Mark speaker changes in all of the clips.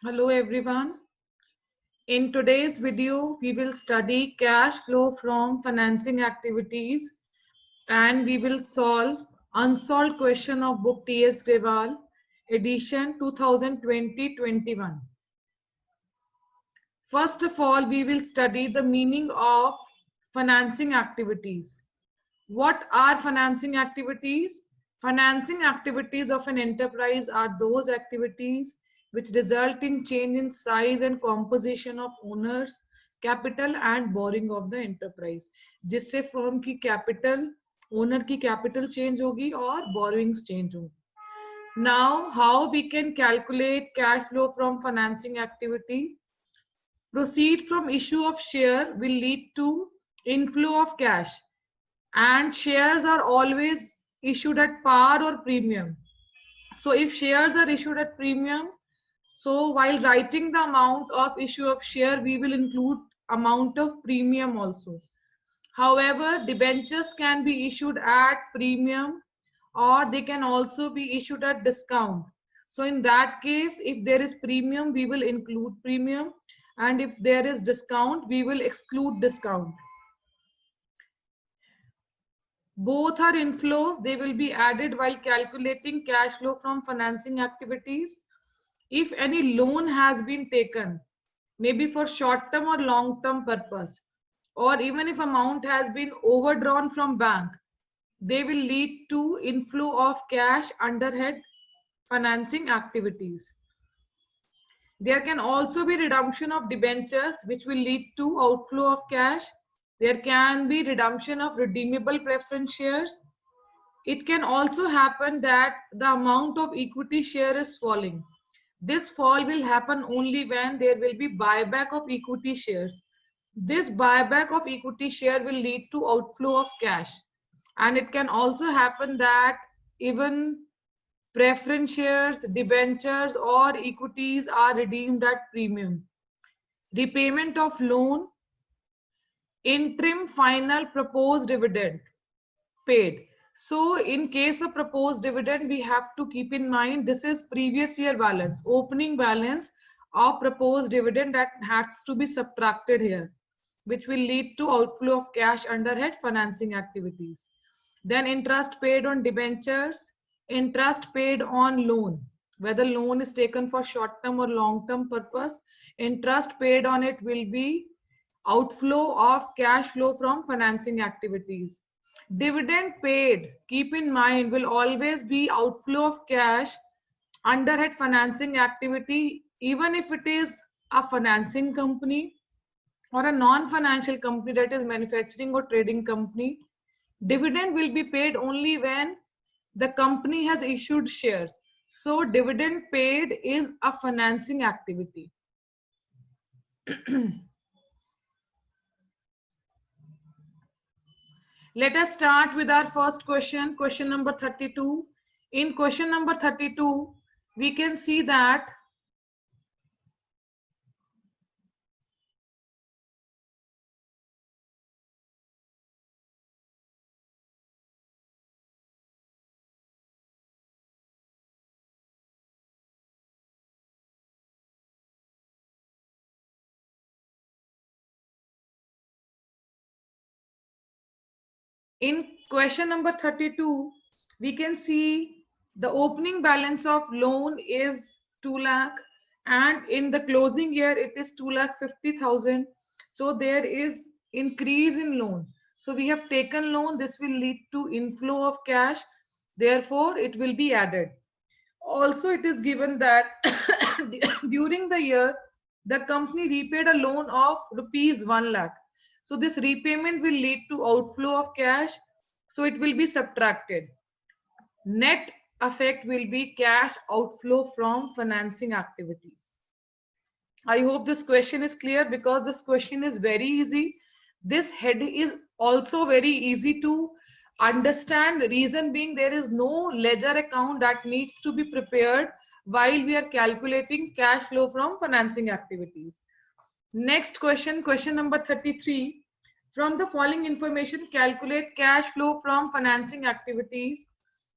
Speaker 1: Hello everyone. In today's video, we will study cash flow from financing activities and we will solve unsolved question of book T.S. Grewal, edition 2020-21. First of all, we will study the meaning of financing activities. What are financing activities? Financing activities of an enterprise are those activities which result in change in size and composition of owners, capital and borrowing of the enterprise. जिससे firm की capital, owner की capital change होगी और borrowings change होंगी. Now, how we can calculate cash flow from financing activity? Proceed from issue of share will lead to inflow of cash, and shares are always issued at par or premium. So if shares are issued at premium, so while writing the amount of issue of share, we will include amount of premium also. However, debentures can be issued at premium or they can also be issued at discount. So in that case, if there is premium, we will include premium, and if there is discount, we will exclude discount. Both are inflows. They will be added while calculating cash flow from financing activities. If any loan has been taken, maybe for short-term or long-term purpose, or even if amount has been overdrawn from bank, they will lead to inflow of cash under head financing activities. There can also be redemption of debentures, which will lead to outflow of cash. There can be redemption of redeemable preference shares. It can also happen that the amount of equity share is falling. This fall will happen only when there will be buyback of equity shares. This buyback of equity share will lead to outflow of cash. And it can also happen that even preference shares, debentures or equities are redeemed at premium. Repayment of loan, interim final proposed dividend paid. So in case of proposed dividend, we have to keep in mind this is previous year balance, opening balance of proposed dividend that has to be subtracted here, which will lead to outflow of cash under head financing activities. Then interest paid on debentures, interest paid on loan, whether loan is taken for short term or long term purpose, interest paid on it will be outflow of cash flow from financing activities. Dividend paid, keep in mind, will always be outflow of cash under head financing activity, even if it is a financing company or a non-financial company, that is manufacturing or trading company. Dividend will be paid only when the company has issued shares. So dividend paid is a financing activity. Let us start with our first question, question number 32. In question number 32, we can see that in question number 32, we can see the opening balance of loan is 2 lakh and in the closing year it is 2 lakh 50,000. So there is increase in loan. So we have taken loan, this will lead to inflow of cash. Therefore, it will be added. Also, it is given that during the year, the company repaid a loan of rupees 1 lakh. So this repayment will lead to outflow of cash. So it will be subtracted. Net effect will be cash outflow from financing activities. I hope this question is clear because this question is very easy. This head is also very easy to understand. Reason being, there is no ledger account that needs to be prepared while we are calculating cash flow from financing activities. Next question, question number 33. From the following information, calculate cash flow from financing activities.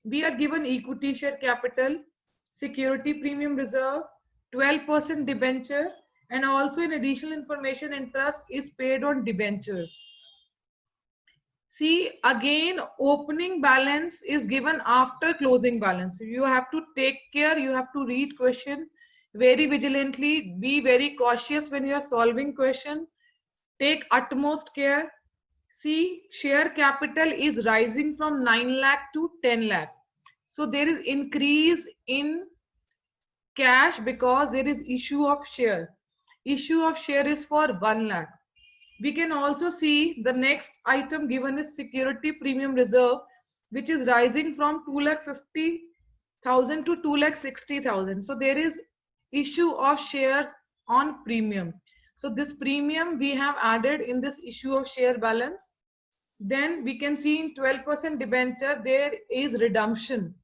Speaker 1: We are given equity share capital, security premium reserve, 12% debenture, and also in additional information, interest is paid on debentures. See, again, opening balance is given after closing balance. So you have to take care, you have to read question very vigilantly, be very cautious when you are solving question, take utmost care. See, share capital is rising from 9 lakh to 10 lakh. So there is increase in cash because there is issue of share. Issue of share is for 1 lakh. We can also see the next item given is security premium reserve, which is rising from 2,50,000 to 2,60,000. So there is issue of shares on premium. So this premium we have added in this issue of share balance. Then we can see in 12% debenture there is redemption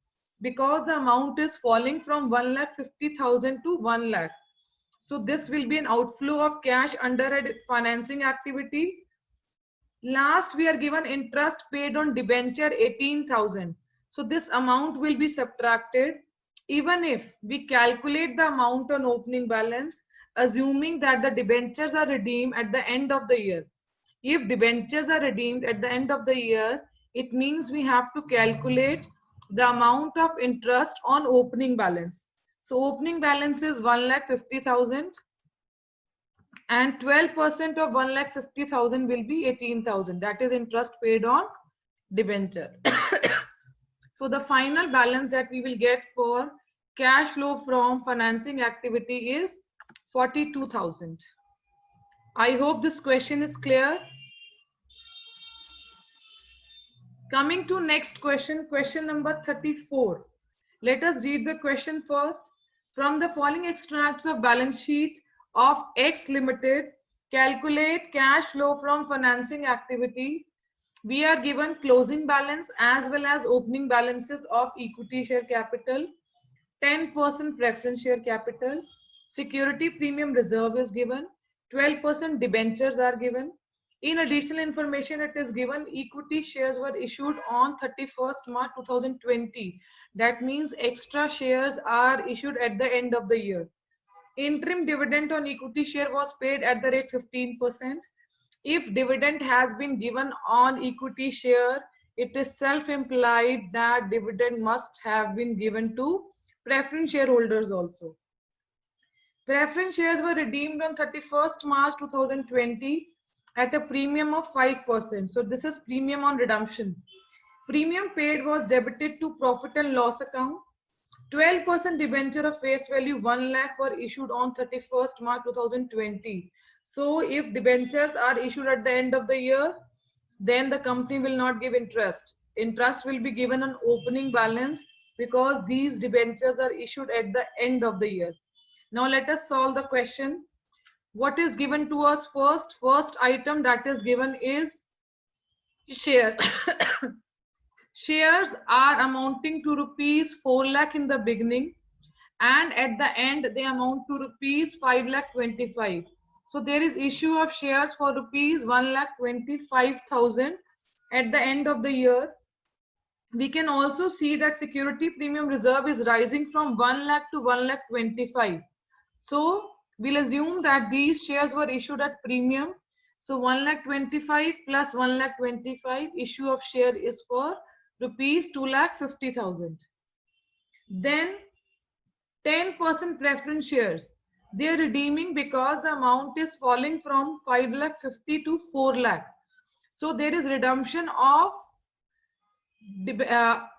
Speaker 1: because the amount is falling from 1,50,000 to 1 lakh. So this will be an outflow of cash under a financing activity. Last, we are given interest paid on debenture 18,000. So this amount will be subtracted even if we calculate the amount on opening balance, assuming that the debentures are redeemed at the end of the year. If debentures are redeemed at the end of the year, it means we have to calculate the amount of interest on opening balance. So opening balance is 1,50,000 and 12% of 1,50,000 will be 18,000. That is interest paid on debenture. So the final balance that we will get for cash flow from financing activity is 42,000. I hope this question is clear. Coming to next question, question number 34. Let us read the question first. From the following extracts of balance sheet of X Limited, calculate cash flow from financing activity. We are given closing balance as well as opening balances of equity share capital, 10% preference share capital, security premium reserve is given, 12% debentures are given. In additional information, it is given equity shares were issued on 31st March 2020. That means extra shares are issued at the end of the year. Interim dividend on equity share was paid at the rate 15%. If dividend has been given on equity share, it is self-implied that dividend must have been given to preference shareholders also. Preference shares were redeemed on 31st March 2020 at a premium of 5%. So this is premium on redemption. Premium paid was debited to profit and loss account. 12% debenture of face value 1 lakh were issued on 31st March 2020. So if debentures are issued at the end of the year, then the company will not give interest. Interest will be given on opening balance because these debentures are issued at the end of the year. Now let us solve the question. What is given to us first? First item that is given is share. Shares are amounting to rupees 4 lakh in the beginning and at the end they amount to rupees 5 lakh 25. So there is issue of shares for rupees 1 lakh 25,000 at the end of the year. We can also see that security premium reserve is rising from 1 lakh to 1 lakh 25. So we'll assume that these shares were issued at premium. So 1 lakh 25 plus 1 lakh 25 issue of share is for rupees 2 lakh 50,000. Then 10% preference shares. They are redeeming because the amount is falling from 5 lakh 50 to 4 lakh. So there is redemption of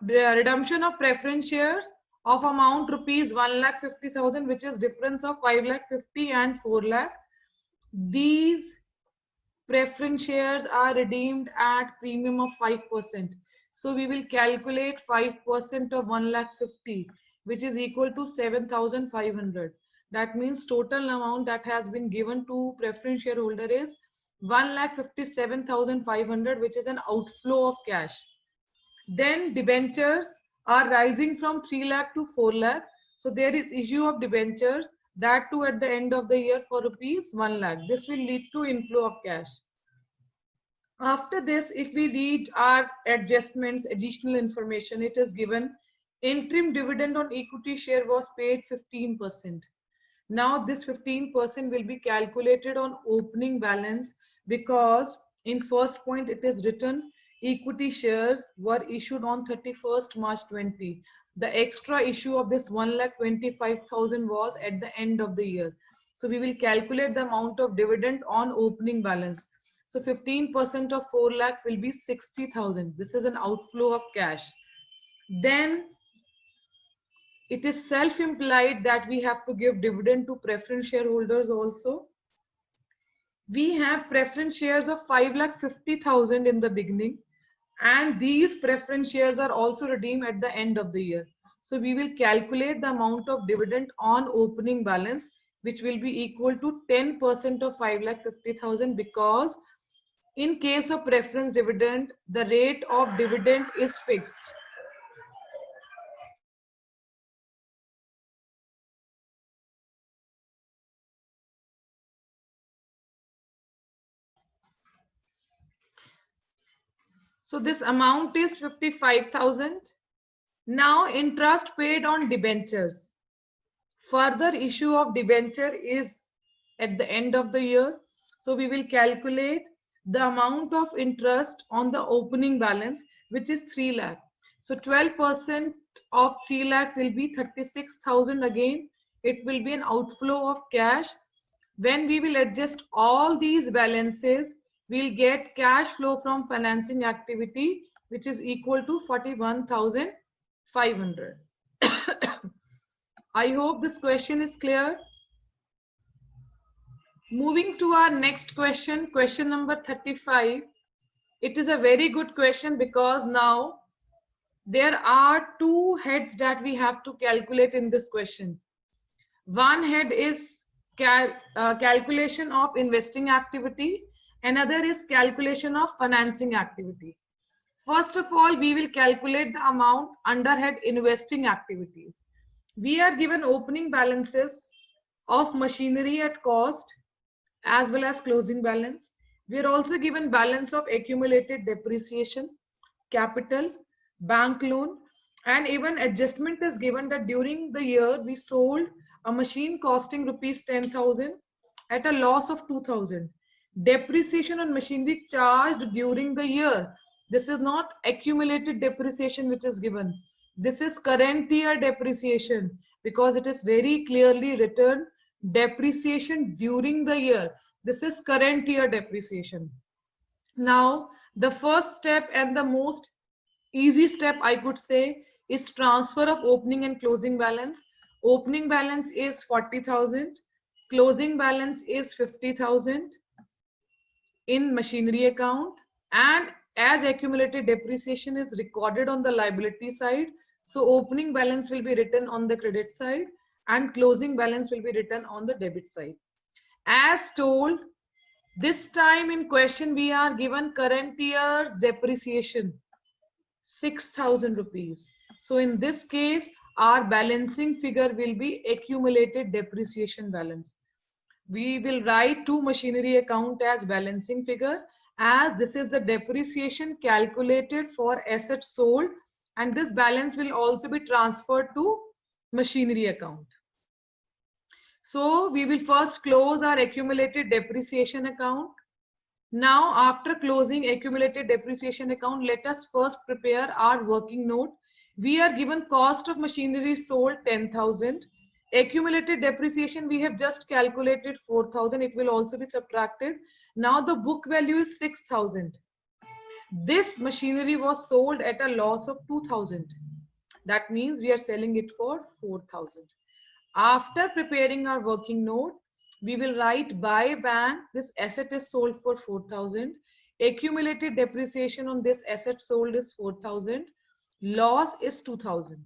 Speaker 1: redemption of preference shares of amount rupees 1 lakh 50,000, which is difference of 5 lakh 50 and 4 lakh. These preference shares are redeemed at premium of 5%. So we will calculate 5% of 1 lakh 50, which is equal to 7,500. That means total amount that has been given to preference shareholder is 1,57,500, which is an outflow of cash. Then debentures are rising from 3 lakh to 4 lakh. So there is issue of debentures, that too at the end of the year for rupees 1 lakh. This will lead to inflow of cash. After this, if we read our adjustments, additional information, it is given interim dividend on equity share was paid 15%. Now this 15% will be calculated on opening balance, because in first point it is written equity shares were issued on 31st March 20. The extra issue of this 1,25,000 was at the end of the year. So we will calculate the amount of dividend on opening balance. So 15% of 4 lakh will be 60,000. This is an outflow of cash. Then it is self-implied that we have to give dividend to preference shareholders also. We have preference shares of 5,50,000 in the beginning, and these preference shares are also redeemed at the end of the year. So we will calculate the amount of dividend on opening balance, which will be equal to 10% of 5,50,000, because in case of preference dividend, the rate of dividend is fixed. So this amount is 55,000. Now interest paid on debentures. Further issue of debenture is at the end of the year. So we will calculate the amount of interest on the opening balance, which is 3 lakh. So 12% of 3 lakh will be 36,000 again. It will be an outflow of cash. When we will adjust all these balances, we'll get cash flow from financing activity, which is equal to 41,500. I hope this question is clear. Moving to our next question, question number 35. It is a very good question, because now there are two heads that we have to calculate in this question. One head is calculation of investing activity. Another is calculation of financing activity. First of all, we will calculate the amount under head investing activities. We are given opening balances of machinery at cost as well as closing balance. We are also given balance of accumulated depreciation, capital, bank loan, and even adjustment is given that during the year we sold a machine costing rupees 10,000 at a loss of 2,000. Depreciation on machinery charged during the year. This is not accumulated depreciation which is given. This is current year depreciation, because it is very clearly written depreciation during the year. This is current year depreciation. Now, the first step and the most easy step I could say is transfer of opening and closing balance. Opening balance is 40,000. Closing balance is 50,000 in machinery account, and as accumulated depreciation is recorded on the liability side, so opening balance will be written on the credit side and closing balance will be written on the debit side. As told, this time in question we are given current year's depreciation 6,000 rupees. So in this case our balancing figure will be accumulated depreciation balance. We will write to machinery account as balancing figure, as this is the depreciation calculated for assets sold, and this balance will also be transferred to machinery account. So we will first close our accumulated depreciation account. Now after closing accumulated depreciation account, let us first prepare our working note. We are given cost of machinery sold 10,000. Accumulated depreciation we have just calculated 4,000. It will also be subtracted. Now the book value is 6,000. This machinery was sold at a loss of 2,000. That means we are selling it for 4,000. After preparing our working note, we will write by bank this asset is sold for 4,000. Accumulated depreciation on this asset sold is 4,000. Loss is 2,000.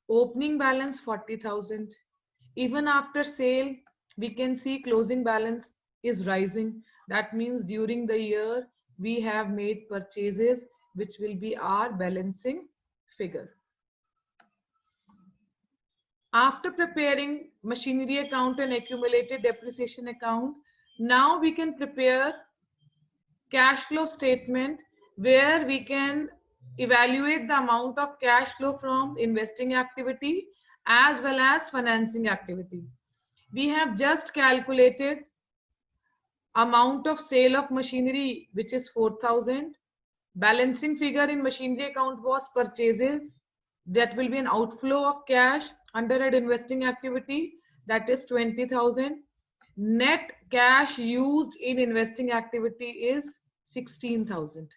Speaker 1: Opening balance 40,000. Even after sale, we can see closing balance is rising. That means during the year we have made purchases, which will be our balancing figure. After preparing machinery account and accumulated depreciation account, now we can prepare cash flow statement, where we can evaluate the amount of cash flow from investing activity as well as financing activity. We have just calculated amount of sale of machinery, which is 4,000. Balancing figure in machinery account was purchases. That will be an outflow of cash under an investing activity, that is 20,000. Net cash used in investing activity is 16,000.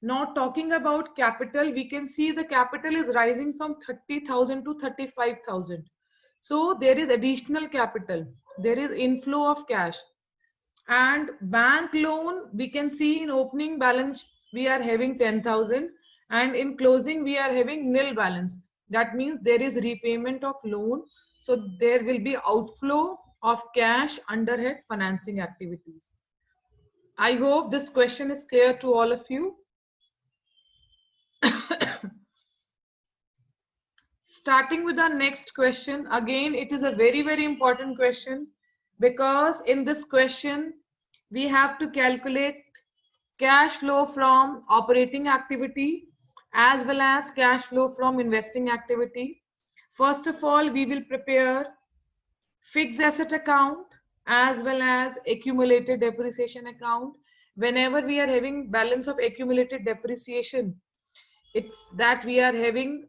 Speaker 1: Now talking about capital, we can see the capital is rising from 30,000 to 35,000. So there is additional capital, there is inflow of cash. And bank loan, we can see in opening balance we are having 10,000 and in closing we are having nil balance. That means there is repayment of loan. So there will be outflow of cash under head financing activities. I hope this question is clear to all of you. Starting with our next question, again, it is a very, very important question because in this question, we have to calculate cash flow from operating activity as well as cash flow from investing activity. First of all, we will prepare fixed asset account as well as accumulated depreciation account. Whenever we are having balance of accumulated depreciation, it's that we are having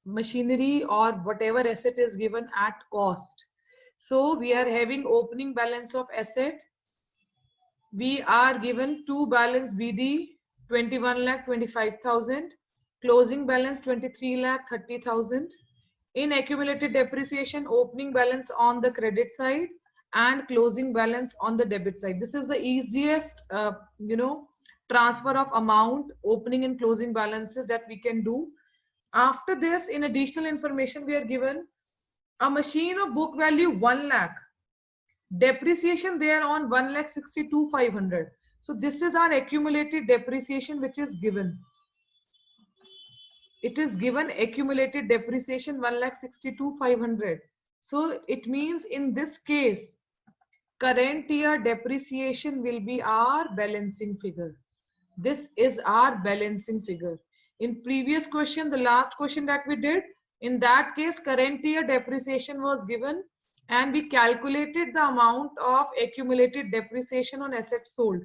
Speaker 1: machinery or whatever asset is given at cost. So we are having opening balance of asset. We are given two balance BD 21,25,000, closing balance 23,30,000. In accumulated depreciation, opening balance on the credit side and closing balance on the debit side. This is the easiest, transfer of amount, opening and closing balances that we can do. After this, in additional information, we are given a machine of book value 1 lakh. Depreciation there on 1,62,500. So this is our accumulated depreciation which is given. It is given accumulated depreciation 1,62,500. So it means in this case, current year depreciation will be our balancing figure. This is our balancing figure. In previous question, the last question that we did, in that case, current year depreciation was given and we calculated the amount of accumulated depreciation on assets sold.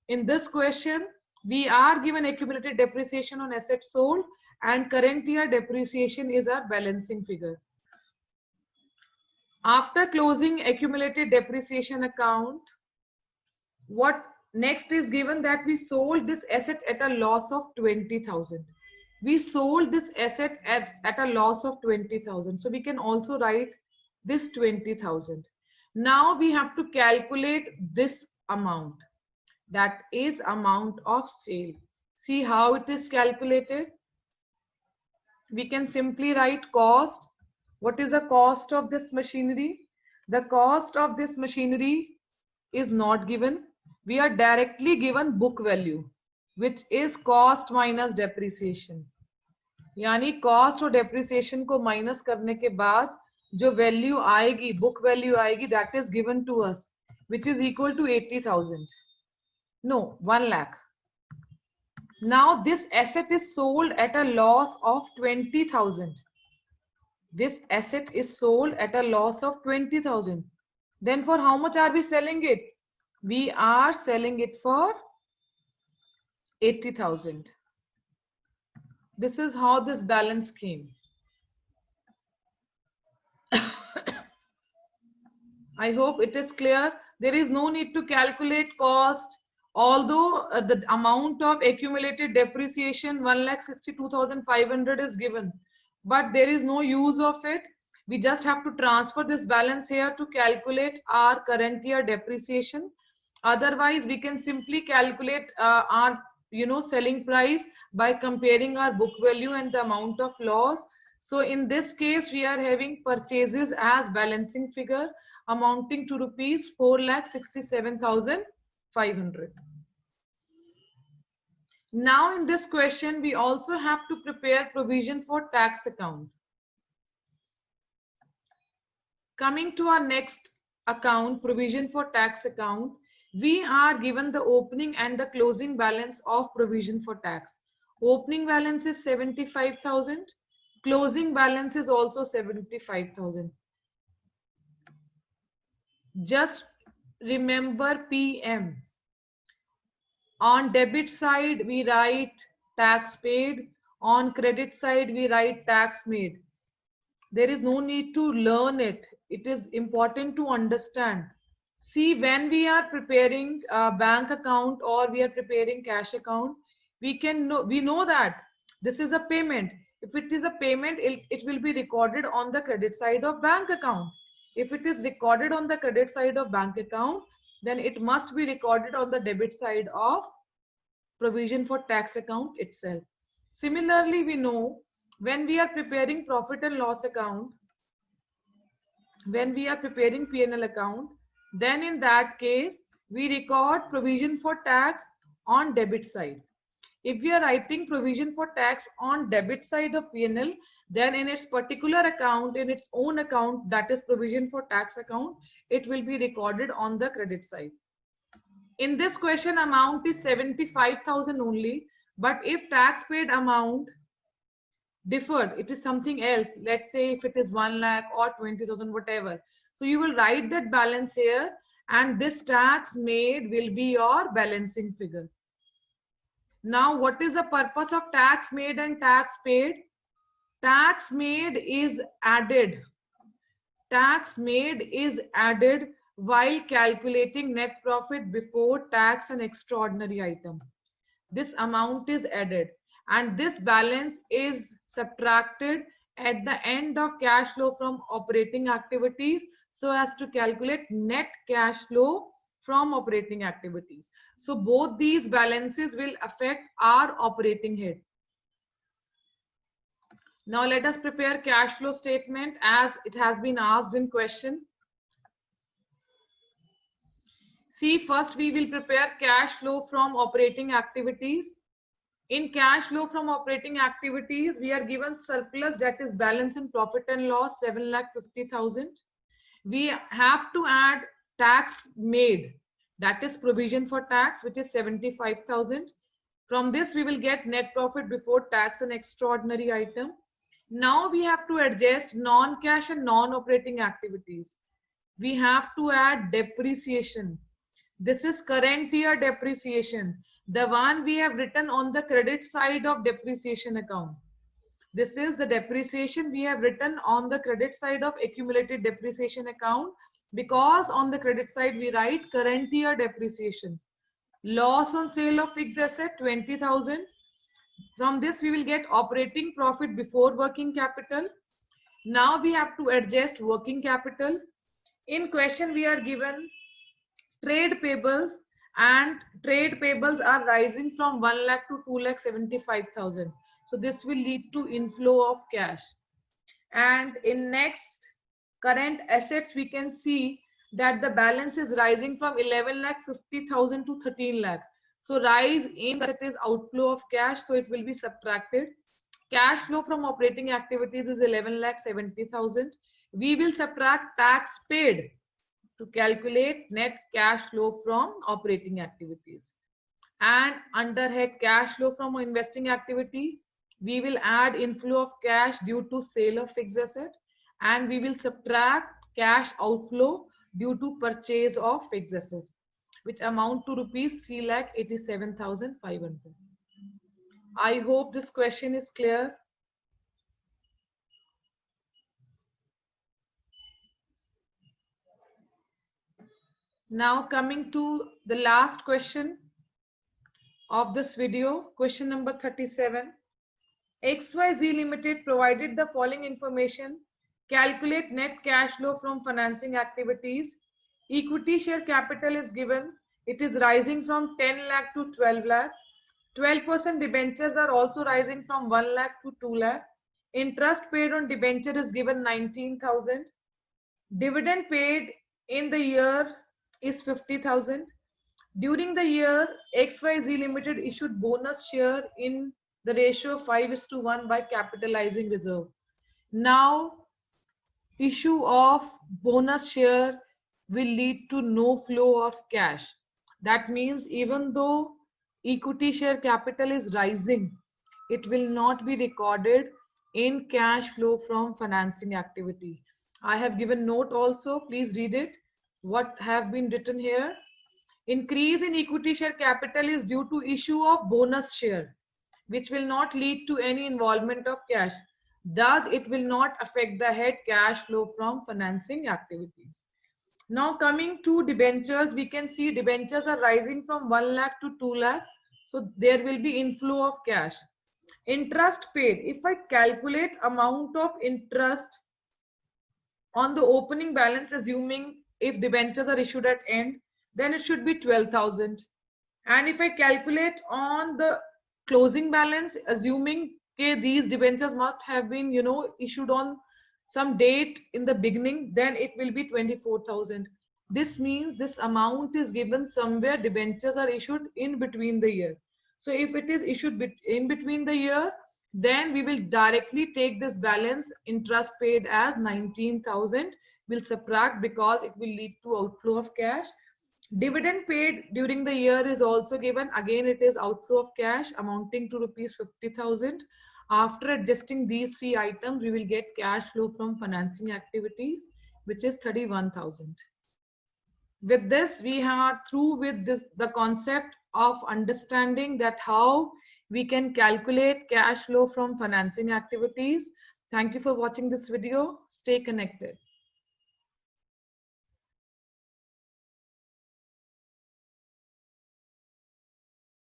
Speaker 1: In this question, we are given accumulated depreciation on assets sold and current year depreciation is our balancing figure. After closing accumulated depreciation account, what next is given that we sold this asset at a loss of 20,000. We sold this asset at a loss of 20,000. So we can also write this 20,000. Now we have to calculate this amount. That is amount of sale. See how it is calculated. We can simply write cost. What is the cost of this machinery? The cost of this machinery is not given. We are directly given book value, which is cost minus depreciation. यानी cost और depreciation को minus करने के बाद जो value आएगी, book value आएगी, that is given to us, which is equal to 80,000. No, 1 lakh. Now this asset is sold at a loss of 20,000. This asset is sold at a loss of 20,000. Then for how much are we selling it? We are selling it for 80,000. This is how this balance came. I hope it is clear. There is no need to calculate cost. Although the amount of accumulated depreciation 1,62,500 is given, but there is no use of it. We just have to transfer this balance here to calculate our current year depreciation. Otherwise, we can simply calculate our selling price by comparing our book value and the amount of loss. So in this case, we are having purchases as balancing figure amounting to rupees 4,67,500. Now in this question, we also have to prepare provision for tax account. Coming to our next account, provision for tax account, we are given the opening and the closing balance of provision for tax. Opening balance is 75,000. Closing balance is also 75,000. Just remember PM. On debit side, we write tax paid. On credit side, we write tax made. There is no need to learn it. It is important to understand. See, when we are preparing a bank account or we are preparing cash account, we know that this is a payment. If it is a payment, it will be recorded on the credit side of bank account. If it is recorded on the credit side of bank account, then it must be recorded on the debit side of provision for tax account itself. Similarly, we know when we are preparing profit and loss account, when we are preparing P&L account, then in that case, we record provision for tax on debit side. If we are writing provision for tax on debit side of P&L, then in its particular account, in its own account, that is provision for tax account, it will be recorded on the credit side. In this question, amount is 75,000 only, but if tax paid amount differs, it is something else. Let's say if it is 1 lakh or 20,000, whatever. So you will write that balance here, and this tax made will be your balancing figure. Now, what is the purpose of tax made and tax paid? Tax made is added. Tax made is added while calculating net profit before tax and extraordinary item. This amount is added and this balance is subtracted at the end of cash flow from operating activities so as to calculate net cash flow from operating activities. So both these balances will affect our operating head. Now let us prepare cash flow statement as it has been asked in question. See, first we will prepare cash flow from operating activities. In cash flow from operating activities, we are given surplus, that is balance in profit and loss, 7,50,000. We have to add tax made, that is provision for tax, which is 75,000. From this, we will get net profit before tax and extraordinary item. Now we have to adjust non-cash and non-operating activities. We have to add depreciation. This is current year depreciation, the one we have written on the credit side of depreciation account. This is the depreciation we have written on the credit side of accumulated depreciation account, because on the credit side we write current year depreciation. Loss on sale of fixed asset, 20,000. From this we will get operating profit before working capital. Now we have to adjust working capital. In question we are given trade payables, and trade payables are rising from 1 lakh to 2,75,000. So this will lead to inflow of cash. And in next current assets, we can see that the balance is rising from 11,50,000 to 13 lakh. So rise in asset is outflow of cash, so it will be subtracted. Cash flow from operating activities is 11,70,000. We will subtract tax paid to calculate net cash flow from operating activities. And under head cash flow from investing activity, we will add inflow of cash due to sale of fixed asset, and we will subtract cash outflow due to purchase of fixed asset, which amount to rupees 3,87,500. I hope this question is clear. Now coming to the last question of this video, question number 37. XYZ Limited provided the following information. Calculate net cash flow from financing activities. Equity share capital is given. It is rising from 10 lakh to 12 lakh. 12% debentures are also rising from 1 lakh to 2 lakh. Interest paid on debenture is given 19,000. Dividend paid in the year is 50,000. During the year, XYZ Limited issued bonus share in the ratio 5:1 by capitalizing reserve. Now, issue of bonus share will lead to no flow of cash. That means even though equity share capital is rising, it will not be recorded in cash flow from financing activity. I have given note also, please read it. what have been written here? Increase in equity share capital is due to issue of bonus share, which will not lead to any involvement of cash. Thus, it will not affect the head cash flow from financing activities. Now coming to debentures, we can see debentures are rising from 1 lakh to 2 lakh. So there will be inflow of cash. Interest paid. If I calculate amount of interest on the opening balance, assuming if debentures are issued at end, then it should be 12,000. And if I calculate on the closing balance, assuming okay, these debentures must have been, issued on some date in the beginning, then it will be 24,000. This means this amount is given somewhere debentures are issued in between the year. So if it is issued in between the year, then we will directly take this balance interest paid as 19,000. We'll subtract because it will lead to outflow of cash. Dividend paid during the year is also given. Again, it is outflow of cash amounting to rupees 50,000. After adjusting these three items, we will get cash flow from financing activities, which is 31,000. With this, we are through with the concept of understanding that how we can calculate cash flow from financing activities. Thank you for watching this video. Stay connected.